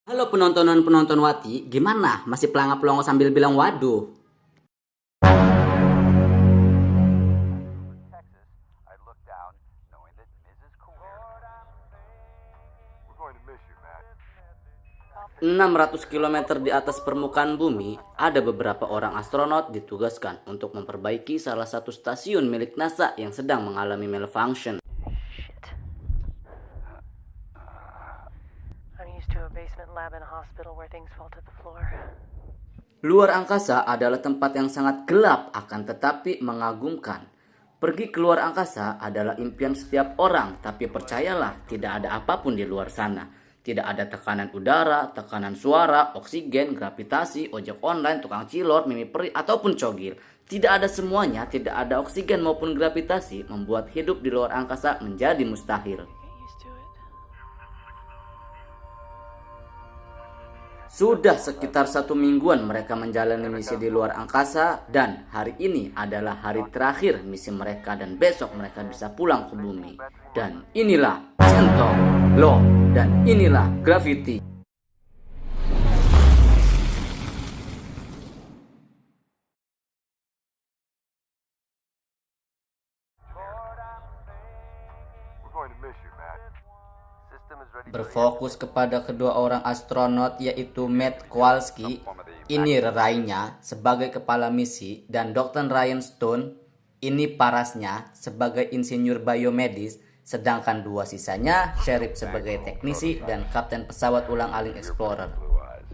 Halo penonton Wati, gimana? Masih pelangap-pelongo sambil bilang waduh? I looked down, knowing that Mrs. We're going to miss you, Matt. 600 km di atas permukaan bumi, ada beberapa orang astronot ditugaskan untuk memperbaiki salah satu stasiun milik NASA yang sedang mengalami malfunction. Shit. I'm used to a basement lab in a hospital where things fall to the floor. Luar angkasa adalah tempat yang sangat gelap akan tetapi mengagumkan. Pergi ke luar angkasa adalah impian setiap orang, tapi percayalah tidak ada apapun di luar sana. Tidak ada tekanan udara, tekanan suara, oksigen, gravitasi, ojek online, tukang cilor, mimi peri, ataupun cogil. Tidak ada semuanya, tidak ada oksigen maupun gravitasi, membuat hidup di luar angkasa menjadi mustahil. Get used to it. Sudah sekitar 1 mingguan mereka menjalani misi di luar angkasa, dan hari ini adalah hari terakhir misi mereka, dan besok mereka bisa pulang ke bumi. Dan inilah Centong, Law, dan inilah Gravity. We're going to miss you, Matt. System is ready. Berfokus kepada kedua orang astronot yaitu Matt Kowalski, ini rerainya sebagai kepala misi, dan Dr. Ryan Stone, ini parasnya sebagai insinyur biomedis, sedangkan dua sisanya Sheriff sebagai teknisi dan kapten pesawat ulang-alik Explorer. Blue eyes.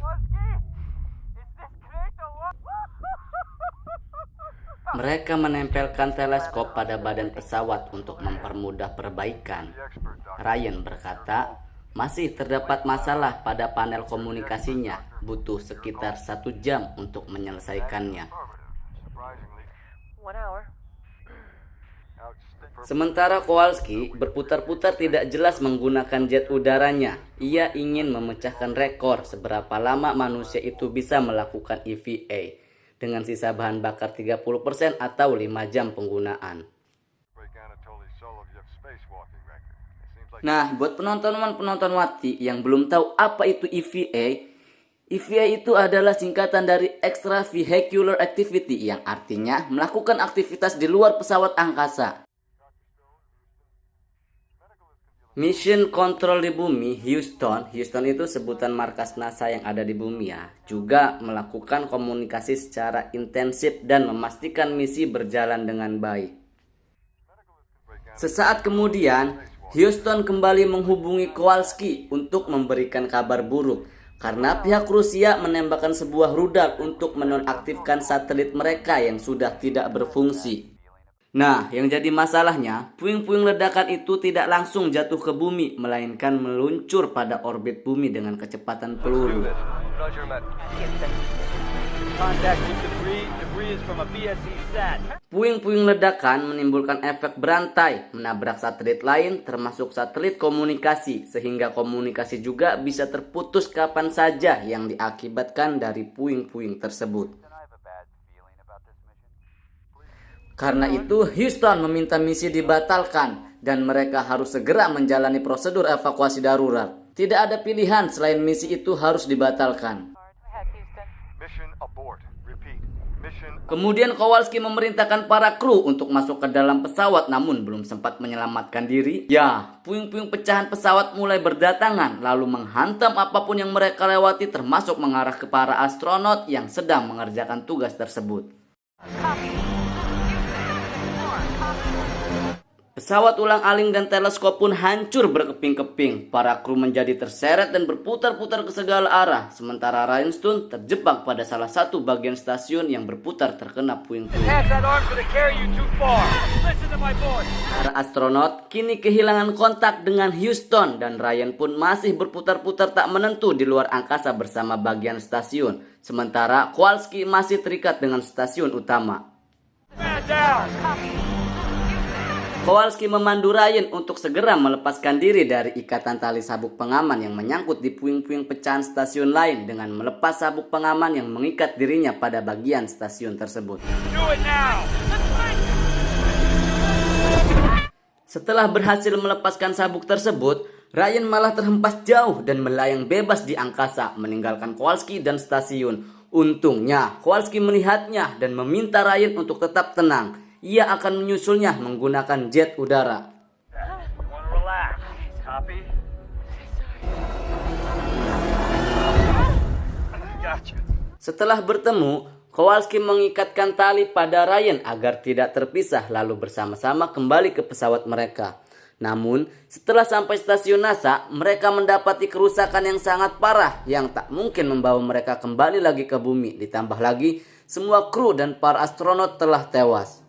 Mereka menempelkan teleskop pada badan pesawat untuk mempermudah perbaikan. Ryan berkata, masih terdapat masalah pada panel komunikasinya, butuh sekitar 1 jam untuk menyelesaikannya. Surprisingly, 1 hour. Alex is the perfect. Sementara Kowalski berputar-putar tidak jelas menggunakan jet udaranya. Ia ingin memecahkan rekor seberapa lama manusia itu bisa melakukan EVA dengan sisa bahan bakar 30% atau 5 jam penggunaan. Break Anatoly Solovyev spacewalking record. It seems like Nah, buat penonton Wati yang belum tahu apa itu EVA, EVA itu adalah singkatan dari Extravehicular Activity yang artinya melakukan aktivitas di luar pesawat angkasa. Mission Control di bumi, Houston itu sebutan markas NASA yang ada di bumi ya, juga melakukan komunikasi secara intensif dan memastikan misi berjalan dengan baik. Sesaat kemudian, Houston kembali menghubungi Kowalski untuk memberikan kabar buruk karena pihak Rusia menembakkan sebuah rudal untuk menonaktifkan satelit mereka yang sudah tidak berfungsi. Nah, yang jadi masalahnya, puing-puing ledakan itu tidak langsung jatuh ke bumi, melainkan meluncur pada orbit bumi dengan kecepatan peluru. Roger, Matt. Contact with debris. Debris is from a BSE sat. Puing-puing ledakan menimbulkan efek berantai, menabrak satelit lain termasuk satelit komunikasi, sehingga komunikasi juga bisa terputus kapan saja yang diakibatkan dari puing-puing tersebut. I have a bad feeling about this mission. Karena itu, Houston meminta misi dibatalkan dan mereka harus segera menjalani prosedur evakuasi darurat. Tidak ada pilihan selain misi itu harus dibatalkan. Ahead, Houston. Mission abort. Repeat. Mission. Kemudian Kowalski memerintahkan para kru untuk masuk ke dalam pesawat, namun belum sempat menyelamatkan diri. Ya, puing-puing pecahan pesawat mulai berdatangan lalu menghantam apapun yang mereka lewati, termasuk mengarah ke para astronot yang sedang mengerjakan tugas tersebut. Pesawat ulang-aling dan teleskop pun hancur berkeping-keping. Para kru menjadi terseret dan berputar-putar ke segala arah. Sementara Ryan Stone terjebak pada salah satu bagian stasiun yang berputar terkena puing-puing. Attach that arm to carry you too far. Listen to my voice. Para astronot kini kehilangan kontak dengan Houston dan Ryan pun masih berputar-putar tak menentu di luar angkasa bersama bagian stasiun. Sementara Kowalski masih terikat dengan stasiun utama. Man down. Kowalski memandu Ryan untuk segera melepaskan diri dari ikatan tali sabuk pengaman yang menyangkut di puing-puing pecahan stasiun lain dengan melepas sabuk pengaman yang mengikat dirinya pada bagian stasiun tersebut. Do it now. Setelah berhasil melepaskan sabuk tersebut, Ryan malah terhempas jauh dan melayang bebas di angkasa, meninggalkan Kowalski dan stasiun. Untungnya, Kowalski melihatnya dan meminta Ryan untuk tetap tenang. Ia akan menyusulnya menggunakan jet udara. Wanna relax. Copy? Gotcha. Setelah bertemu, Kowalski mengikatkan tali pada Ryan agar tidak terpisah lalu bersama-sama kembali ke pesawat mereka. Namun, setelah sampai stasiun NASA, mereka mendapati kerusakan yang sangat parah yang tak mungkin membawa mereka kembali lagi ke bumi. Ditambah lagi, semua kru dan para astronot telah tewas.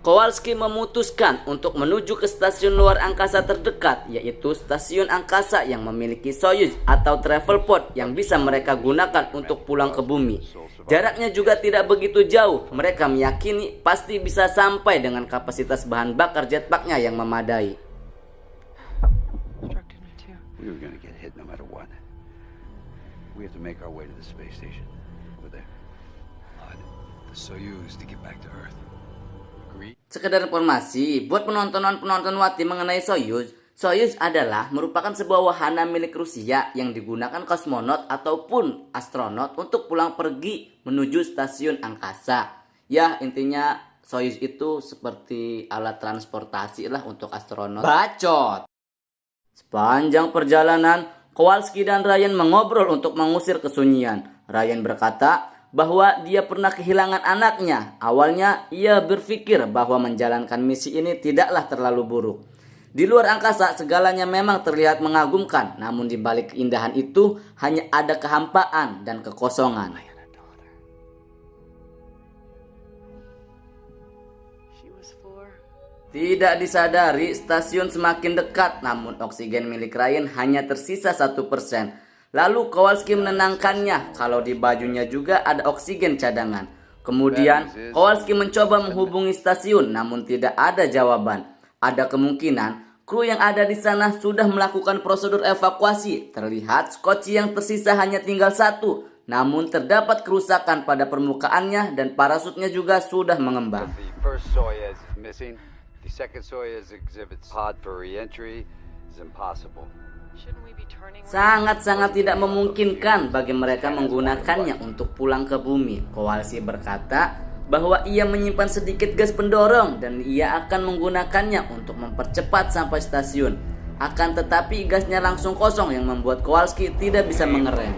Kowalski memutuskan untuk menuju ke stasiun luar angkasa terdekat, yaitu stasiun angkasa yang memiliki Soyuz atau travel pod yang bisa mereka gunakan untuk pulang ke bumi. Jaraknya juga tidak begitu jauh, mereka meyakini pasti bisa sampai dengan kapasitas bahan bakar jetpacknya yang memadai. We were gonna get hit no matter what. We have to make our way to the space station. Over there. The Soyuz to get back to Earth. Agreed? Sekedar informasi, buat penonton Wati mengenai Soyuz, Soyuz adalah merupakan sebuah wahana milik Rusia yang digunakan kosmonot ataupun astronot untuk pulang pergi menuju stasiun angkasa. Ya, intinya Soyuz itu seperti alat transportasi lah untuk astronot. Bacot! Sepanjang perjalanan, Kowalski dan Ryan mengobrol untuk mengusir kesunyian. Ryan berkata bahwa dia pernah kehilangan anaknya. Awalnya ia berpikir bahwa menjalankan misi ini tidaklah terlalu buruk. Di luar angkasa segalanya memang terlihat mengagumkan, namun di balik keindahan itu hanya ada kehampaan dan kekosongan. Tidak disadari, stasiun semakin dekat, namun oksigen milik Ryan hanya tersisa 1%. Lalu Kowalski menenangkannya kalau di bajunya juga ada oksigen cadangan. Kemudian Kowalski mencoba menghubungi stasiun, namun tidak ada jawaban. Ada kemungkinan kru yang ada di sana sudah melakukan prosedur evakuasi. Terlihat skoci yang tersisa hanya tinggal 1, namun terdapat kerusakan pada permukaannya dan parasutnya juga sudah mengembang. The first Soyuz is missing. The second Soyuz exhibits pod for re-entry is impossible. Sangat-sangat tidak memungkinkan bagi mereka menggunakannya untuk pulang ke bumi. Kowalski berkata bahwa ia menyimpan sedikit gas pendorong dan ia akan menggunakannya untuk mempercepat sampai stasiun. Akan tetapi gasnya langsung kosong yang membuat Kowalski tidak bisa mengerem.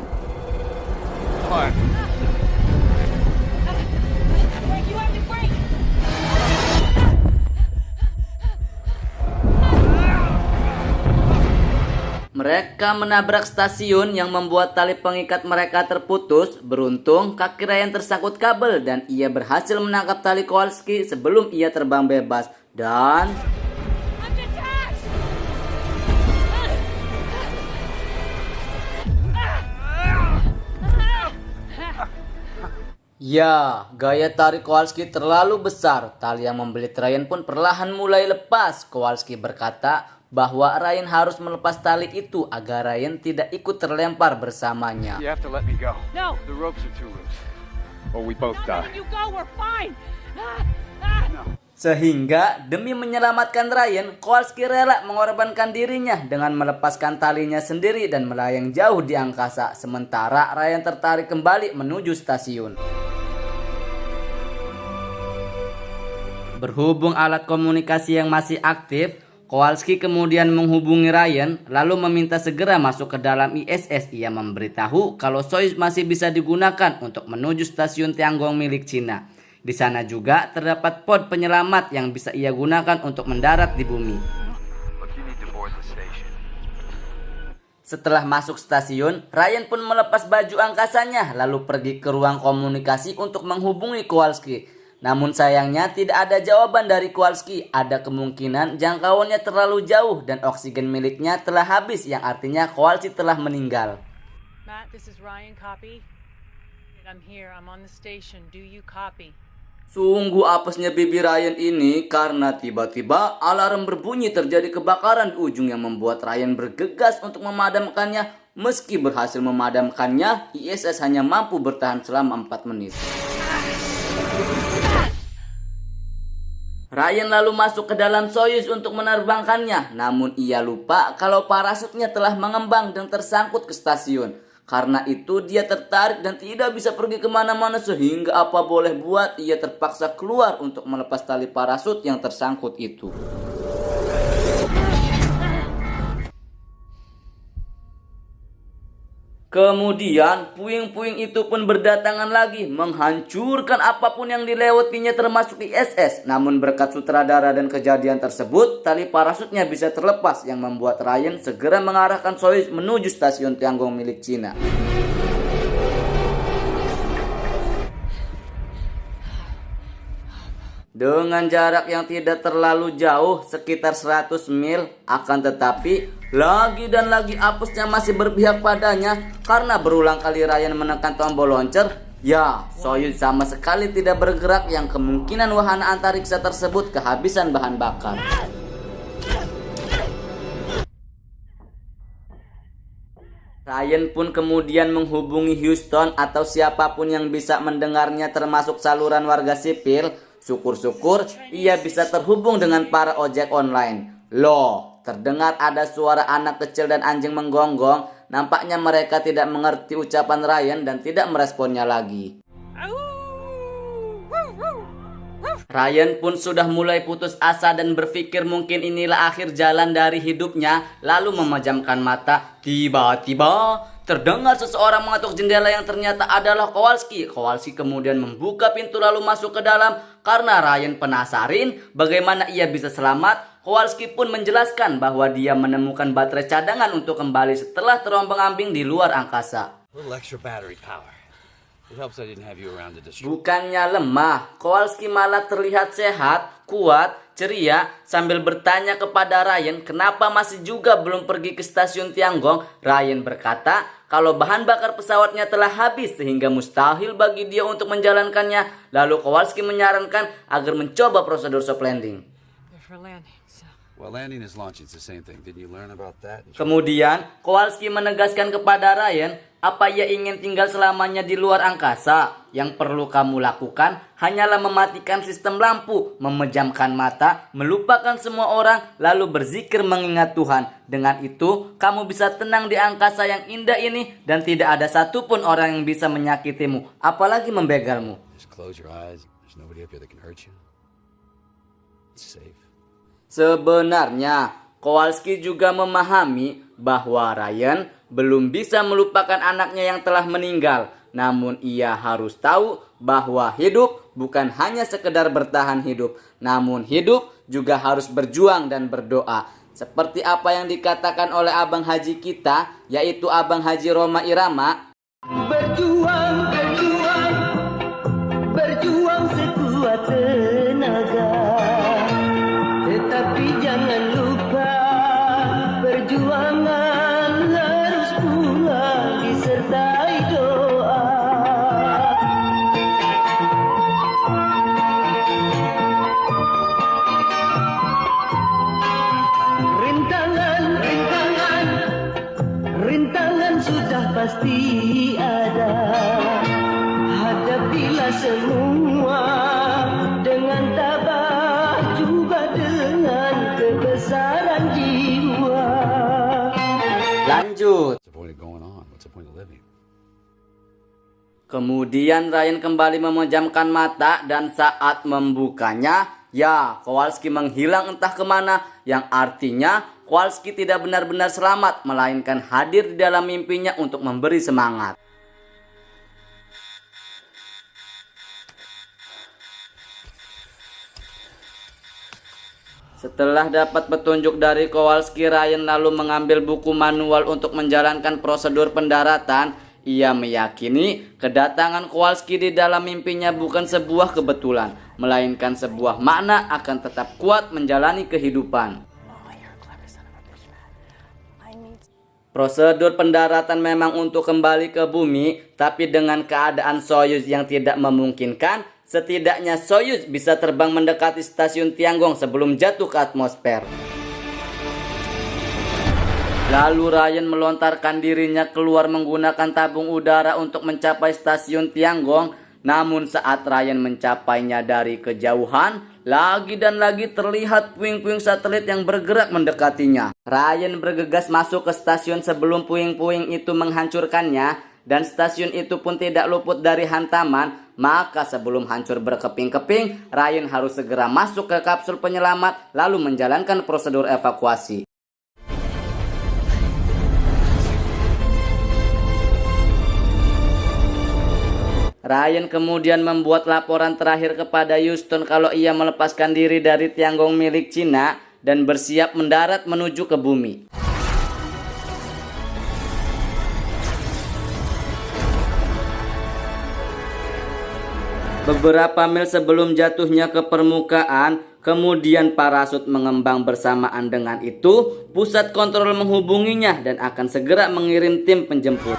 Mereka menabrak stasiun yang membuat tali pengikat mereka terputus. Beruntung kaki Ryan tersangkut kabel dan ia berhasil menangkap tali Kowalski sebelum ia terbang bebas. Dan ya, gaya tarik Kowalski terlalu besar. Tali yang membelit Ryan pun perlahan mulai lepas. Kowalski berkata bahwa Ryan harus melepas tali itu agar Ryan tidak ikut terlempar bersamanya. You have to let me go. No. The ropes are too loose. Or we both No, die. you go, we're fine. Sehingga demi menyelamatkan Ryan, Kowalski rela mengorbankan dirinya dengan melepaskan talinya sendiri dan melayang jauh di angkasa. Sementara Ryan tertarik kembali menuju stasiun. Berhubung alat komunikasi yang masih aktif, Kowalski kemudian menghubungi Ryan lalu meminta segera masuk ke dalam ISS. Ia memberitahu kalau Soyuz masih bisa digunakan untuk menuju stasiun Tiangong milik Cina. Di sana juga terdapat pod penyelamat yang bisa ia gunakan untuk mendarat di bumi. Look, you need to board the station. Setelah masuk stasiun, Ryan pun melepas baju angkasanya lalu pergi ke ruang komunikasi untuk menghubungi Kowalski. Namun sayangnya tidak ada jawaban dari Kowalski. Ada kemungkinan jangkauannya terlalu jauh dan oksigen miliknya telah habis, yang artinya Kowalski telah meninggal. Matt, this is Ryan, copy? I'm here, I'm on the station, do you copy? Sungguh apesnya bibi Ryan ini karena tiba-tiba alarm berbunyi terjadi kebakaran di ujung yang membuat Ryan bergegas untuk memadamkannya. Meski berhasil memadamkannya, ISS hanya mampu bertahan selama 4 menit. Ryan lalu masuk ke dalam Soyuz untuk menerbangkannya, namun ia lupa kalau parasutnya telah mengembang dan tersangkut ke stasiun. Karena itu dia tertarik dan tidak bisa pergi kemana-mana sehingga apa boleh buat ia terpaksa keluar untuk melepas tali parasut yang tersangkut itu. Kemudian puing-puing itu pun berdatangan lagi menghancurkan apapun yang dilewatinya termasuk ISS. Namun berkat sutradara dan kejadian tersebut, tali parasutnya bisa terlepas yang membuat Ryan segera mengarahkan Soyuz menuju stasiun Tiangong milik Cina. Dengan jarak yang tidak terlalu jauh, sekitar 100 mil, akan tetapi lagi dan lagi apesnya masih berpihak padanya karena berulang kali Ryan menekan tombol launcher. Ya, Soyuz sama sekali tidak bergerak yang kemungkinan wahana antariksa tersebut kehabisan bahan bakar. Ryan pun kemudian menghubungi Houston atau siapapun yang bisa mendengarnya termasuk saluran warga sipil. Syukur-syukur ia bisa terhubung dengan para ojek online. Loh, terdengar ada suara anak kecil dan anjing menggonggong. Nampaknya mereka tidak mengerti ucapan Ryan dan tidak meresponnya lagi. Ryan pun sudah mulai putus asa dan berpikir mungkin inilah akhir jalan dari hidupnya. Lalu memejamkan mata. Tiba-tiba terdengar seseorang mengetuk jendela yang ternyata adalah Kowalski. Kowalski kemudian membuka pintu lalu masuk ke dalam. Karena Ryan penasaran bagaimana ia bisa selamat, Kowalski pun menjelaskan bahwa dia menemukan baterai cadangan untuk kembali setelah terombang-ambing di luar angkasa. Bukannya lemah, Kowalski malah terlihat sehat, kuat, ceria, sambil bertanya kepada Ryan kenapa masih juga belum pergi ke stasiun Tiangong. Ryan berkata kalau bahan bakar pesawatnya telah habis sehingga mustahil bagi dia untuk menjalankannya. Lalu Kowalski menyarankan agar mencoba prosedur soft landing. Kemudian Kowalski menegaskan kepada Ryan, apa ia ingin tinggal selamanya di luar angkasa? Yang perlu kamu lakukan hanyalah mematikan sistem lampu, memejamkan mata, melupakan semua orang, lalu berzikir mengingat Tuhan. Dengan itu, kamu bisa tenang di angkasa yang indah ini dan tidak ada satupun orang yang bisa menyakitimu, apalagi membegalmu. Sebenarnya, Kowalski juga memahami bahwa Ryan belum bisa melupakan anaknya yang telah meninggal. Namun ia harus tahu bahwa hidup bukan hanya sekedar bertahan hidup. Namun hidup juga harus berjuang dan berdoa. Seperti apa yang dikatakan oleh Abang Haji kita, yaitu Abang Haji Roma Irama. Berjuang, berjuang, berjuang sekuat tenaga. Tetapi jangan lupa perjuangan harus pula disertai doa. Rintangan, rintangan, rintangan sudah pasti ada. Hadapilah semua dengan tabah juga dengan kebesaran jiwa. Lanjut. Kemudian Ryan kembali memejamkan mata dan saat membukanya, ya Kowalski menghilang entah kemana, yang artinya Kowalski tidak benar-benar selamat, melainkan hadir di dalam mimpinya untuk memberi semangat. Setelah dapat petunjuk dari Kowalski, Ryan lalu mengambil buku manual untuk menjalankan prosedur pendaratan. Ia meyakini kedatangan Kowalski di dalam mimpinya bukan sebuah kebetulan, melainkan sebuah makna akan tetap kuat menjalani kehidupan. Prosedur pendaratan memang untuk kembali ke bumi, tapi dengan keadaan Soyuz yang tidak memungkinkan, setidaknya Soyuz bisa terbang mendekati stasiun Tiangong sebelum jatuh ke atmosfer. Lalu Ryan melontarkan dirinya keluar menggunakan tabung udara untuk mencapai stasiun Tiangong. Namun saat Ryan mencapainya dari kejauhan, lagi dan lagi terlihat puing-puing satelit yang bergerak mendekatinya. Ryan bergegas masuk ke stasiun sebelum puing-puing itu menghancurkannya, dan stasiun itu pun tidak luput dari hantaman. Maka sebelum hancur berkeping-keping, Ryan harus segera masuk ke kapsul penyelamat lalu menjalankan prosedur evakuasi. Ryan kemudian membuat laporan terakhir kepada Houston kalau ia melepaskan diri dari Tiangong milik Cina dan bersiap mendarat menuju ke bumi. Beberapa mil sebelum jatuhnya ke permukaan, kemudian parasut mengembang bersamaan dengan itu, pusat kontrol menghubunginya dan akan segera mengirim tim penjemput.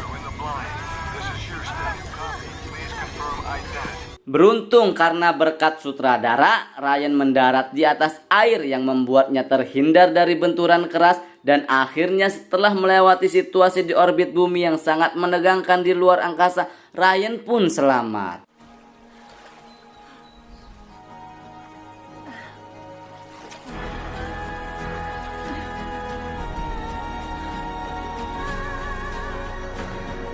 Beruntung karena berkat sutradara, Ryan mendarat di atas air yang membuatnya terhindar dari benturan keras, dan akhirnya setelah melewati situasi di orbit bumi yang sangat menegangkan di luar angkasa, Ryan pun selamat.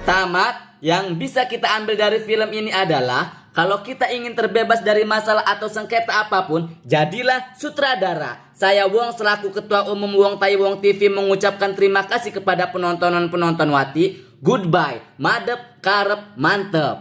Tamat, yang bisa kita ambil dari film ini adalah kalau kita ingin terbebas dari masalah atau sengketa apapun, jadilah sutradara. Saya Wong selaku Ketua Umum Wong Tai Wong TV mengucapkan terima kasih kepada penonton Wati. Goodbye, madep, karep, mantep.